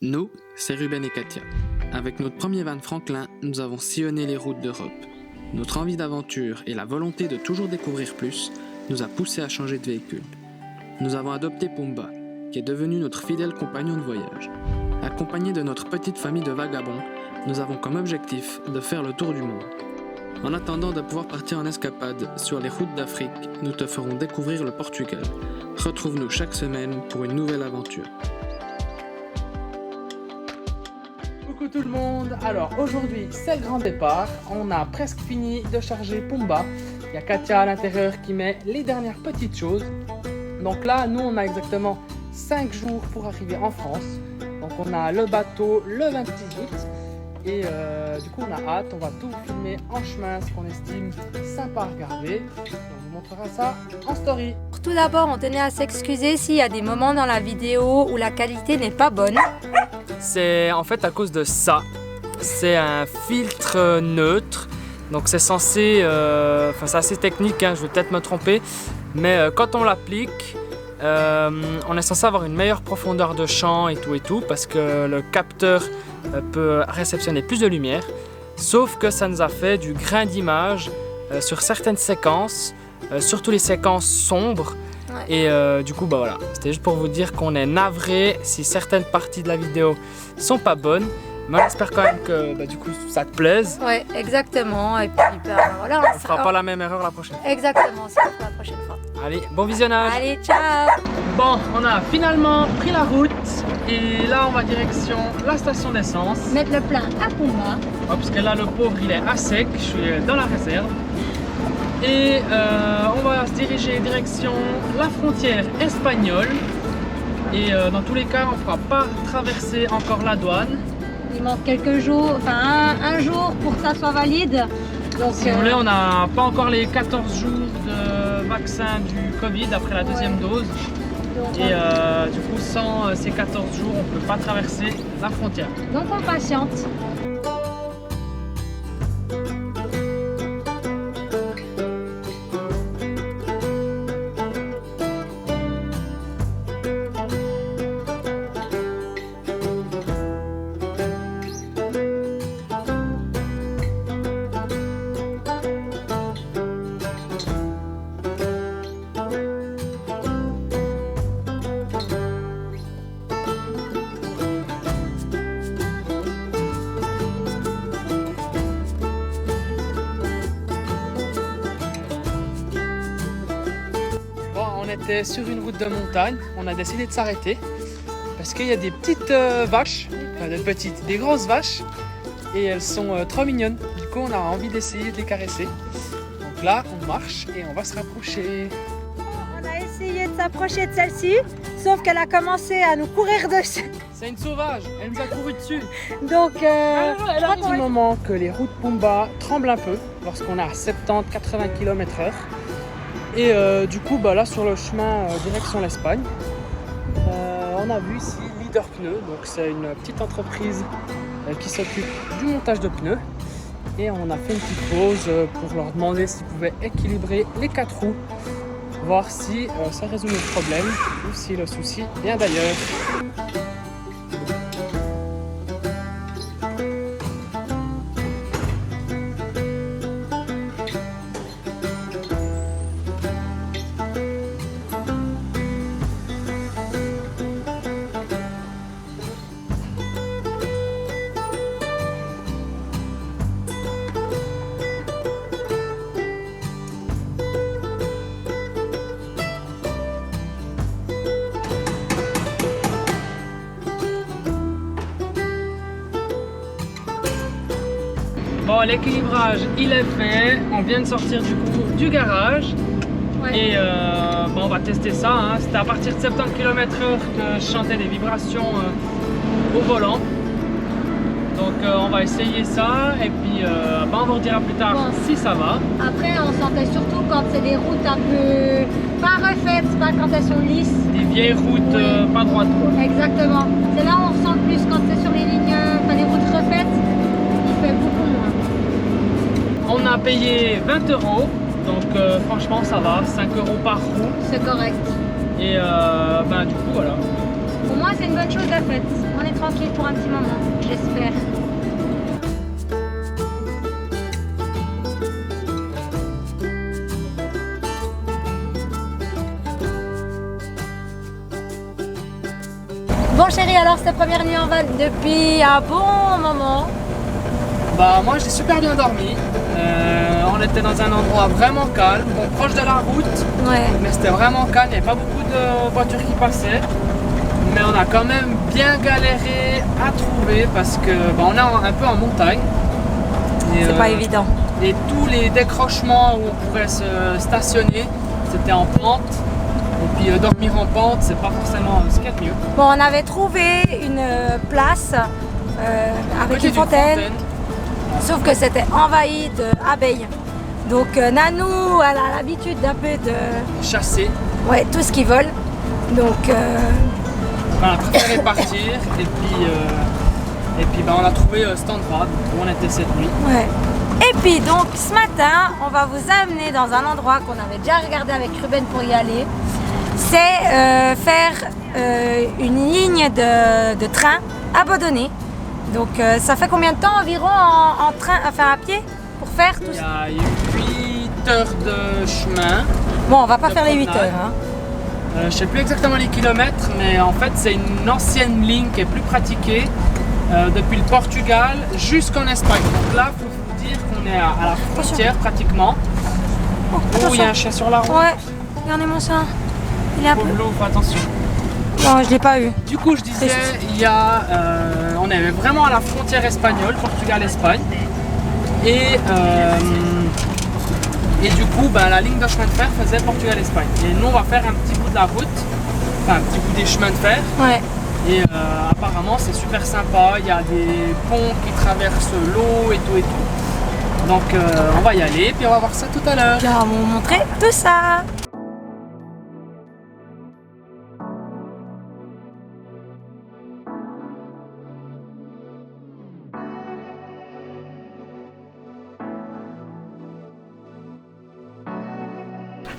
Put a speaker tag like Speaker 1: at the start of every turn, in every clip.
Speaker 1: Nous, c'est Ruben et Katia. Avec notre premier van Franklin, nous avons sillonné les routes d'Europe. Notre envie d'aventure et la volonté de toujours découvrir plus nous a poussés à changer de véhicule. Nous avons adopté Pumba, qui est devenu notre fidèle compagnon de voyage. Accompagné de notre petite famille de vagabonds, nous avons comme objectif de faire le tour du monde. En attendant de pouvoir partir en escapade sur les routes d'Afrique, nous te ferons découvrir le Portugal. Retrouve-nous chaque semaine pour une nouvelle aventure.
Speaker 2: Coucou tout le monde, alors aujourd'hui c'est le grand départ, on a presque fini de charger Pumba. Il y a Katia à l'intérieur qui met les dernières petites choses. Donc là nous on a exactement 5 jours pour arriver en France. Donc on a le bateau le 26 août et du coup on a hâte, on va tout filmer en chemin, ce qu'on estime sympa à regarder. On vous montrera ça en story.
Speaker 3: Tout d'abord, on tenait à s'excuser s'il y a des moments dans la vidéo où la qualité n'est pas bonne.
Speaker 4: C'est en fait à cause de ça. C'est un filtre neutre. Donc c'est censé... c'est assez technique, hein, je vais peut-être me tromper. Mais quand on l'applique, on est censé avoir une meilleure profondeur de champ et tout. Parce que le capteur peut réceptionner plus de lumière. Sauf que ça nous a fait du grain d'image sur certaines séquences. Surtout les séquences sombres. Ouais. Et du coup, voilà, c'était juste pour vous dire qu'on est navré si certaines parties de la vidéo sont pas bonnes. Mais on espère quand même que du coup ça te plaise.
Speaker 3: Ouais, exactement. Et puis voilà.
Speaker 4: On fera pas la même erreur la prochaine fois.
Speaker 3: Exactement, c'est pour la prochaine fois.
Speaker 4: Allez, bon visionnage.
Speaker 3: Allez, ciao.
Speaker 2: Bon, on a finalement pris la route et là on va direction la station d'essence.
Speaker 3: Mettre le plein à Pumba.
Speaker 2: Ouais, parce que là le pauvre il est à sec, je suis dans la réserve. Et on va se diriger direction la frontière espagnole. Et dans tous les cas, on ne fera pas traverser encore la douane.
Speaker 3: Il manque quelques jours, enfin un jour pour que ça soit valide. Donc,
Speaker 2: si vous voulez, on n'a pas encore les 14 jours de vaccin du Covid après la deuxième dose. Donc, et du coup, sans ces 14 jours, on ne peut pas traverser la frontière.
Speaker 3: Donc on patiente.
Speaker 2: On était sur une route de montagne, on a décidé de s'arrêter parce qu'il y a des petites vaches, enfin des grosses vaches, et elles sont trop mignonnes. Du coup, on a envie d'essayer de les caresser. Donc là, on marche et on va se rapprocher.
Speaker 5: On a essayé de s'approcher de celle-ci, sauf qu'elle a commencé à nous courir dessus.
Speaker 2: C'est une sauvage, elle nous a couru dessus.
Speaker 5: Donc,
Speaker 2: elle arrive du moment que les routes Pumba tremblent un peu lorsqu'on est à 70-80 km/h. Et du coup, là sur le chemin direction l'Espagne, on a vu ici Leader Pneus. Donc c'est une petite entreprise qui s'occupe du montage de pneus. Et on a fait une petite pause pour leur demander s'ils pouvaient équilibrer les 4 roues, voir si ça résout le problème ou si le souci vient d'ailleurs. Bon, l'équilibrage il est fait, on vient de sortir du coup du garage. Ouais. Et on va tester ça, hein. C'était à partir de 70 km/h que je sentais des vibrations au volant. Donc on va essayer ça et puis on vous redira plus tard si ça va.
Speaker 3: Après on sentait surtout quand c'est des routes un peu pas refaites, pas quand elles sont lisses.
Speaker 2: Des vieilles routes pas droites.
Speaker 3: Exactement, c'est là où on ressent le plus quand c'est sur les lignes, les routes refaites, il fait beaucoup moins.
Speaker 2: On a payé 20 €, donc franchement ça va, 5 € par roue.
Speaker 3: C'est correct.
Speaker 2: Et du coup voilà.
Speaker 3: Pour moi c'est une bonne chose de faite. On est tranquille pour un petit moment, j'espère. Bon chérie, alors cette première nuit en van depuis un bon moment.
Speaker 2: Bah moi j'ai super bien dormi. On était dans un endroit vraiment calme, bon, proche de la route,
Speaker 3: Ouais.
Speaker 2: mais c'était vraiment calme, il n'y avait pas beaucoup de voitures qui passaient. Mais on a quand même bien galéré à trouver parce que bah, on est un peu en montagne. Et,
Speaker 5: C'est pas évident.
Speaker 2: Et tous les décrochements où on pourrait se stationner, c'était en pente. Et puis dormir en pente, c'est pas forcément ce qu'il y a de mieux.
Speaker 5: Bon, on avait trouvé une place avec
Speaker 2: Côté
Speaker 5: une
Speaker 2: d'une
Speaker 5: fontaine, sauf que c'était envahi d'abeilles. Donc Nanou, elle a l'habitude d'un peu de
Speaker 2: Chasser.
Speaker 5: ouais, tout ce qui vole. Donc
Speaker 2: On a préféré partir et puis bah, on a trouvé cet endroit où on était cette nuit.
Speaker 5: ouais. Et puis donc ce matin, on va vous amener dans un endroit qu'on avait déjà regardé avec Ruben pour y aller. C'est faire une ligne de train abandonnée. Donc ça fait combien de temps environ en train, enfin à pied pour faire tout
Speaker 2: Il y
Speaker 5: ça?
Speaker 2: a eu 8 heures de chemin.
Speaker 5: Bon, on va pas
Speaker 2: de
Speaker 5: faire les 8
Speaker 2: promenade.
Speaker 5: heures. Hein.
Speaker 2: Je sais plus exactement les kilomètres, mais en fait c'est une ancienne ligne qui est plus pratiquée depuis le Portugal jusqu'en Espagne. Donc là, il faut vous dire qu'on est à la frontière pratiquement.
Speaker 5: Oh,
Speaker 2: Oh, il y a un chien sur la route.
Speaker 5: Ouais, regardez mon chien. Il est un peu...
Speaker 2: Pablo, fais attention.
Speaker 5: Non, je l'ai pas eu.
Speaker 2: Du coup, je disais, on est vraiment à la frontière espagnole, Portugal-Espagne. Et du coup, bah, la ligne de chemin de fer faisait Portugal-Espagne. Et nous, on va faire un petit bout de la route, enfin un petit bout des chemins de fer.
Speaker 5: Ouais.
Speaker 2: Et apparemment, c'est super sympa. Il y a des ponts qui traversent l'eau et tout et tout. Donc, on va y aller, puis on va voir ça tout à l'heure.
Speaker 5: Je vais vous montrer tout ça.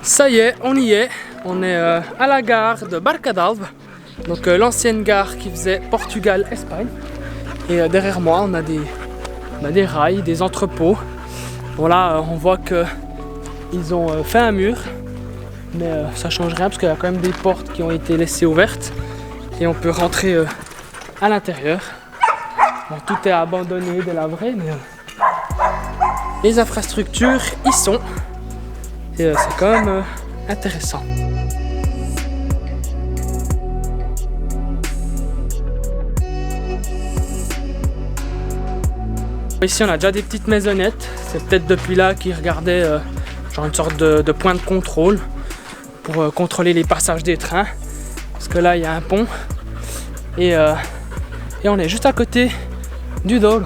Speaker 2: Ça y est, on y est. On est à la gare de Barcadalva, donc l'ancienne gare qui faisait Portugal-Espagne. Et derrière moi, on a des rails, des entrepôts. Bon là, on voit que ils ont fait un mur, mais ça change rien parce qu'il y a quand même des portes qui ont été laissées ouvertes et on peut rentrer à l'intérieur. Bon, tout est abandonné, délabré, mais les infrastructures y sont. Et c'est quand même intéressant. Ici on a déjà des petites maisonnettes. C'est peut-être depuis là qu'ils regardaient genre une sorte de point de contrôle pour contrôler les passages des trains. Parce que là il y a un pont. Et on est juste à côté du Douro.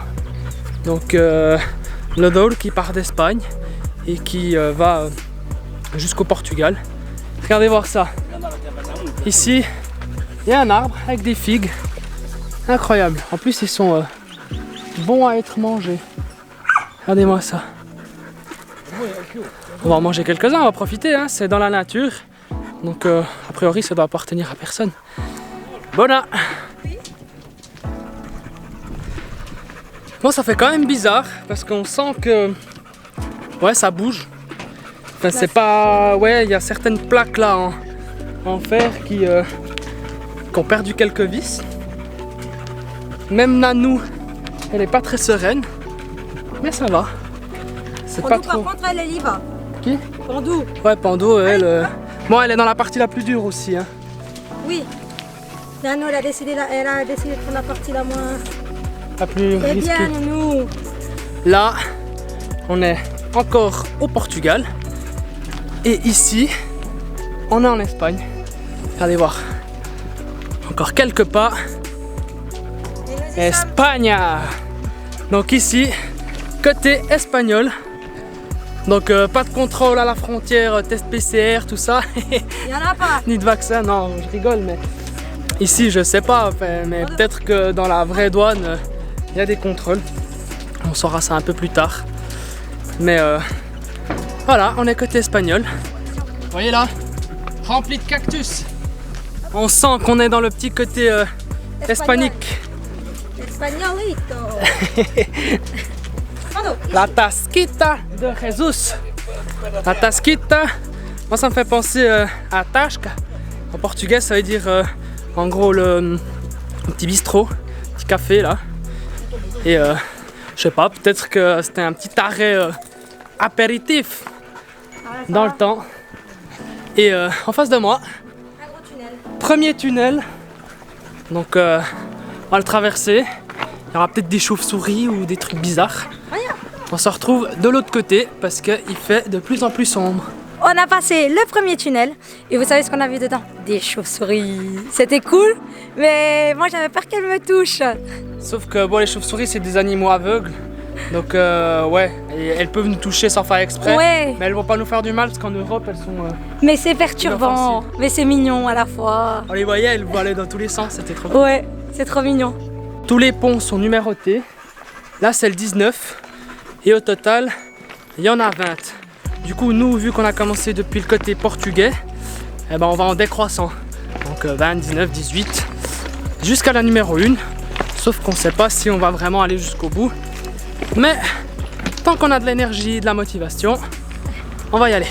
Speaker 2: Donc le Douro qui part d'Espagne et qui va jusqu'au Portugal. Regardez voir ça. Ici, il y a un arbre avec des figues. Incroyable. En plus, ils sont bons à être mangés. Regardez-moi ça. On va en manger quelques-uns, on va profiter. Hein. C'est dans la nature. Donc, a priori, ça doit appartenir à personne. Bona. Bon, ça fait quand même bizarre parce qu'on sent que ouais, ça bouge. Enfin, c'est pas... Ouais, il y a certaines plaques là en fer qui ont perdu quelques vis. Même Nanou, elle est pas très sereine. Mais ça va. C'est pas trop...
Speaker 5: Par contre, elle est libre.
Speaker 2: Qui?
Speaker 5: Pandou.
Speaker 2: Ouais, Pando, elle... Bon, elle est dans la partie la plus dure aussi. Hein.
Speaker 5: Oui. Nanou, elle a décidé de prendre la partie la moins...
Speaker 2: La plus
Speaker 5: Eh
Speaker 2: risquée.
Speaker 5: bien, Nanou.
Speaker 2: Là, on est encore au Portugal. Et ici, on est en Espagne. Regardez voir. Encore quelques pas.
Speaker 5: Et nous y sommes.
Speaker 2: Espagne. Donc ici, côté espagnol. Donc pas de contrôle à la frontière, test PCR, tout ça.
Speaker 5: Il y en a pas.
Speaker 2: Ni de vaccin, non, je rigole, mais ici, je sais pas, enfin, mais peut-être que dans la vraie douane, il y a des contrôles. On saura ça un peu plus tard. Mais voilà, on est côté espagnol. Vous voyez là, rempli de cactus. On sent qu'on est dans le petit côté hispanique.
Speaker 5: Espagnolito.
Speaker 4: La tasquita de Jesus. La tasquita, moi ça me fait penser à tasca. En portugais ça veut dire en gros le petit bistrot, petit café là. Et je sais pas, peut-être que c'était un petit arrêt apéritif dans le temps. Et en face de moi,
Speaker 5: Un gros tunnel.
Speaker 4: premier tunnel. Donc on va le traverser. Il y aura peut-être des chauves-souris ou des trucs bizarres. On se retrouve de l'autre côté parce qu'il fait de plus en plus sombre.
Speaker 5: On a passé le premier tunnel et vous savez ce qu'on a vu dedans? Des chauves-souris. C'était cool, mais moi j'avais peur qu'elles me touchent.
Speaker 4: Sauf que bon, les chauves-souris c'est des animaux aveugles. Donc ouais, et elles peuvent nous toucher sans faire exprès.
Speaker 5: Ouais,
Speaker 4: Mais elles vont pas nous faire du mal parce qu'en Europe elles sont...
Speaker 5: mais c'est perturbant, mais c'est mignon à la fois.
Speaker 4: On les voyait, elles volaient dans tous les sens, c'était trop cool.
Speaker 5: Ouais, c'est trop mignon.
Speaker 4: Tous les ponts sont numérotés. Là c'est le 19. Et au total, il y en a 20. Du coup, nous, vu qu'on a commencé depuis le côté portugais, eh ben, on va en décroissant. Donc 20, 19, 18, jusqu'à la numéro 1. Sauf qu'on ne sait pas si on va vraiment aller jusqu'au bout. Mais tant qu'on a de l'énergie, de la motivation, on va y aller.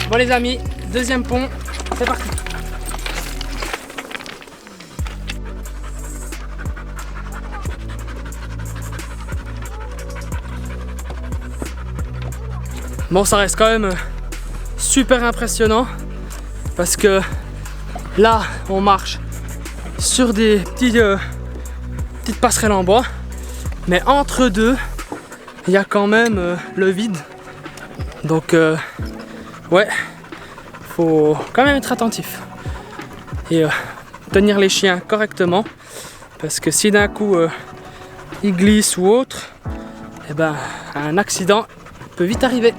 Speaker 4: Bon les amis, deuxième pont, c'est parti. Bon, ça reste quand même super impressionnant parce que là, on marche sur des petites passerelles en bois, mais entre deux, il y a quand même le vide. Donc, ouais, faut quand même être attentif et tenir les chiens correctement parce que si d'un coup ils glissent ou autre, eh ben, un accident peut vite arriver.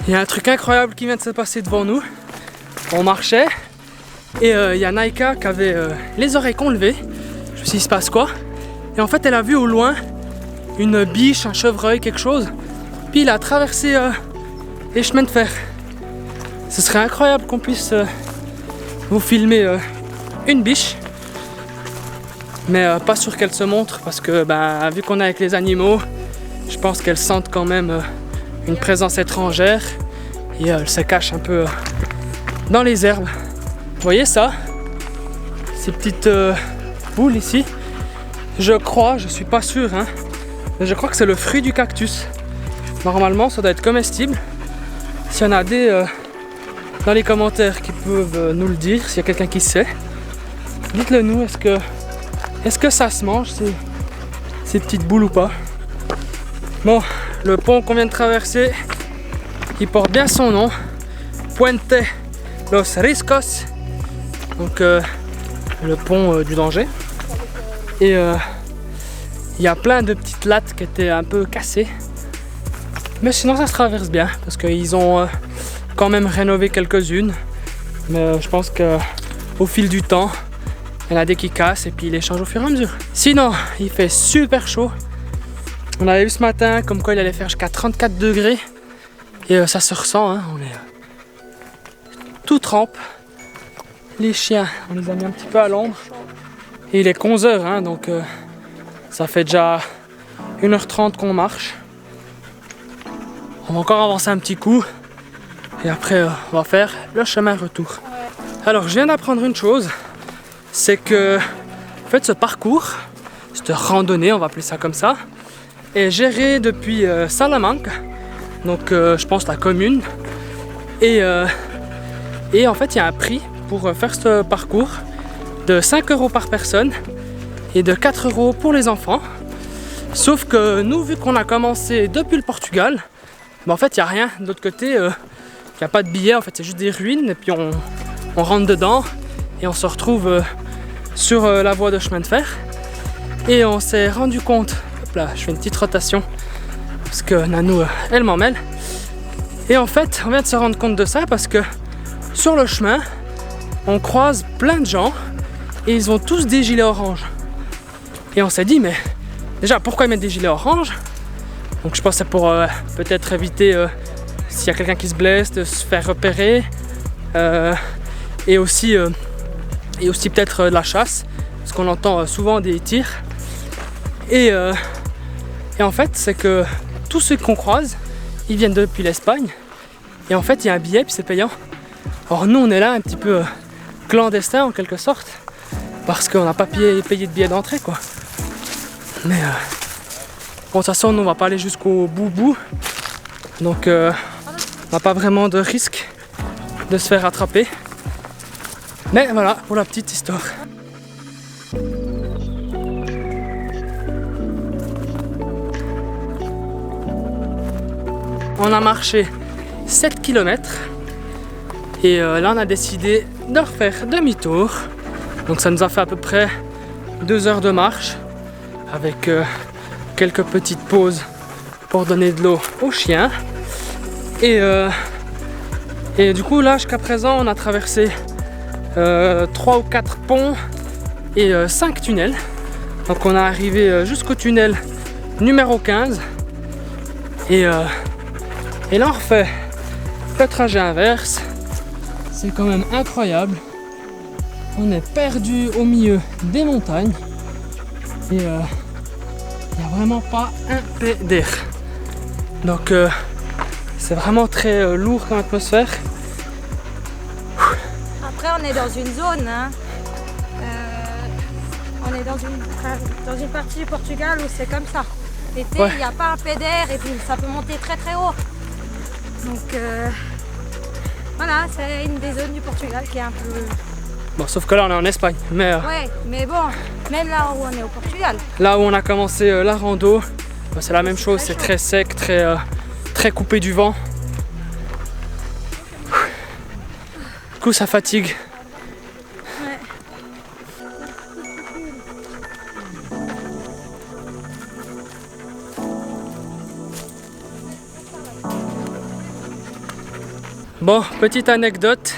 Speaker 4: Il y a un truc incroyable qui vient de se passer devant nous. On marchait et il y a Naika qui avait les oreilles levées. Je me suis dit, il se passe quoi? Et en fait, elle a vu au loin une biche, un chevreuil, quelque chose. Puis il a traversé les chemins de fer. Ce serait incroyable qu'on puisse vous filmer une biche. Mais pas sûr qu'elle se montre parce que vu qu'on est avec les animaux, je pense qu'elles sentent quand même une présence étrangère et elle se cache un peu dans les herbes. Vous voyez ça? Ces petites boules ici, je crois, je suis pas sûr, hein, mais je crois que c'est le fruit du cactus. Normalement, ça doit être comestible. S'il y en a des dans les commentaires qui peuvent nous le dire, s'il y a quelqu'un qui sait, dites-le nous, est-ce que ça se mange ces petites boules ou pas? Bon, le pont qu'on vient de traverser, il porte bien son nom, Puente Los Riscos, donc le pont du danger. Et il y a plein de petites lattes qui étaient un peu cassées, mais sinon ça se traverse bien parce qu'ils ont quand même rénové quelques-unes, mais je pense qu'au fil du temps, il y en a des qui cassent et puis ils les changent au fur et à mesure. Sinon, il fait super chaud. On avait vu ce matin comme quoi il allait faire jusqu'à 34 degrés et ça se ressent, hein, on est tout trempe. Les chiens, on les a mis un petit peu à l'ombre et il est 11h, hein, donc ça fait déjà 1h30 qu'on marche. On va encore avancer un petit coup et après on va faire le chemin retour. Alors je viens d'apprendre une chose, c'est que en fait ce parcours, cette randonnée, on va appeler ça comme ça, est géré depuis Salamanca, donc je pense la commune, et en fait il y a un prix pour faire ce parcours de 5 € par personne et de 4 € pour les enfants. Sauf que nous, vu qu'on a commencé depuis le Portugal, en fait il n'y a rien de l'autre côté, il n'y a pas de billets, en fait c'est juste des ruines et puis on rentre dedans et on se retrouve sur la voie de chemin de fer. Et on s'est rendu compte, hop là, je fais une petite rotation parce que Nanou elle m'en mêle. Et en fait on vient de se rendre compte de ça parce que sur le chemin on croise plein de gens et ils ont tous des gilets orange. Et on s'est dit, mais déjà pourquoi ils mettent des gilets orange? Donc je pense que c'est pour peut-être éviter s'il y a quelqu'un qui se blesse de se faire repérer, et aussi peut-être de la chasse parce qu'on entend souvent des tirs. Et en fait, c'est que tous ceux qu'on croise, ils viennent depuis l'Espagne. Et en fait, il y a un billet, puis c'est payant. Or nous, on est là un petit peu clandestin en quelque sorte, parce qu'on n'a pas payé de billet d'entrée, quoi. Mais bon, de toute façon, nous, on va pas aller jusqu'au bout. Donc, on n'a pas vraiment de risque de se faire attraper. Mais voilà, pour la petite histoire. On a marché 7 km et là on a décidé de refaire demi-tour. Donc ça nous a fait à peu près 2 heures de marche avec quelques petites pauses pour donner de l'eau aux chiens. Et du coup là jusqu'à présent on a traversé 3 ou 4 ponts et 5 tunnels. Donc on est arrivé jusqu'au tunnel numéro 15 et là on refait le trajet inverse. C'est quand même incroyable. On est perdu au milieu des montagnes et il n'y a vraiment pas un pet d'air. Donc c'est vraiment très lourd comme atmosphère.
Speaker 5: Après, on est dans une zone, hein. On est dans une partie du Portugal où c'est comme ça. L'été, il n'y a pas un pet d'air et puis ça peut monter très très haut. Donc voilà, c'est une des zones du Portugal qui est un peu...
Speaker 4: Bon, sauf que là on est en Espagne. Mais
Speaker 5: ouais, mais bon, même là où on est au Portugal.
Speaker 4: Là où on a commencé la rando, c'est la même chose, c'est très sec, très coupé du vent. Du coup ça fatigue.
Speaker 5: Ouais.
Speaker 4: Bon, petite anecdote.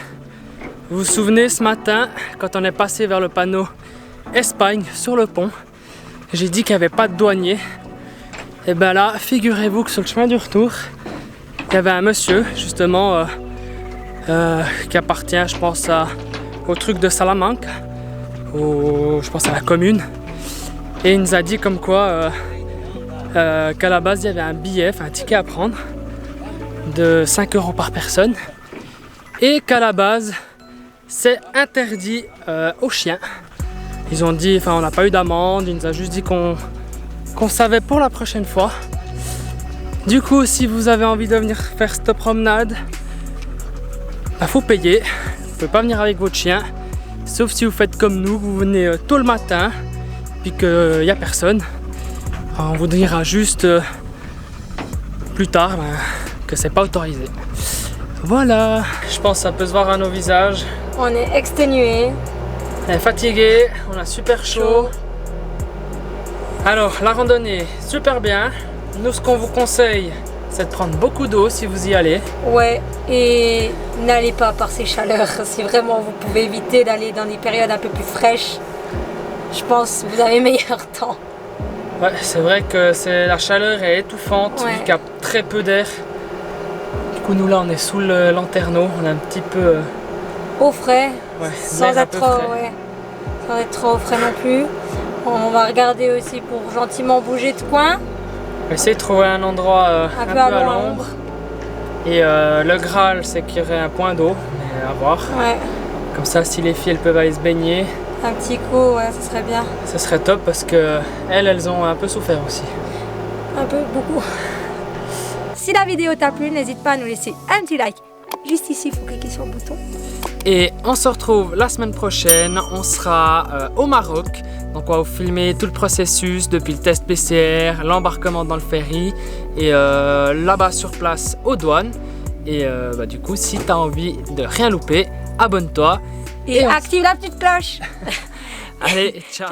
Speaker 4: Vous vous souvenez ce matin, quand on est passé vers le panneau Espagne sur le pont, j'ai dit qu'il n'y avait pas de douanier. Et bien là, figurez-vous que sur le chemin du retour, il y avait un monsieur justement qui appartient, je pense, au truc de Salamanca, je pense à la commune. Et il nous a dit comme quoi qu'à la base il y avait un billet, un ticket à prendre de 5 € par personne. Et qu'à la base, c'est interdit aux chiens. Ils ont dit, on n'a pas eu d'amende, il nous a juste dit qu'on savait pour la prochaine fois. Du coup, si vous avez envie de venir faire cette promenade, faut payer. Vous pouvez pas venir avec votre chien, sauf si vous faites comme nous, vous venez tôt le matin, puis qu'il n'y a personne. On vous dira juste plus tard que c'est pas autorisé. Voilà, je pense que ça peut se voir à nos visages.
Speaker 5: On est exténué.
Speaker 4: On est fatigué, on a super chaud. Alors, la randonnée, super bien. Nous, ce qu'on vous conseille, c'est de prendre beaucoup d'eau si vous y allez.
Speaker 5: Ouais, et n'allez pas par ces chaleurs. Si vraiment vous pouvez éviter d'aller dans des périodes un peu plus fraîches, je pense que vous avez meilleur temps.
Speaker 4: Ouais, c'est vrai que la chaleur est étouffante, vu qu'il y a très peu d'air. Du coup, nous là, on est sous le lanterneau, on est un petit peu...
Speaker 5: au frais, sans
Speaker 4: l'air un
Speaker 5: être
Speaker 4: peu
Speaker 5: trop,
Speaker 4: frais.
Speaker 5: sans être trop au frais non plus. On va regarder aussi pour gentiment bouger de coin.
Speaker 4: On va essayer de trouver un endroit un peu à l'ombre. Et le Graal, c'est qu'il y aurait un point d'eau, mais à voir.
Speaker 5: Ouais.
Speaker 4: Comme ça, si les filles elles peuvent aller se baigner,
Speaker 5: un petit coup, ouais, ça serait bien.
Speaker 4: Ce serait top parce que elles ont un peu souffert aussi.
Speaker 5: Un peu, beaucoup. Si la vidéo t'a plu, n'hésite pas à nous laisser un petit like. Juste ici, il faut cliquer sur le bouton.
Speaker 4: Et on se retrouve la semaine prochaine, on sera au Maroc. Donc on va vous filmer tout le processus depuis le test PCR, l'embarquement dans le ferry et là-bas sur place aux douanes. Et du coup, si tu as envie de rien louper, abonne-toi.
Speaker 5: Et active la petite cloche.
Speaker 4: Allez, ciao.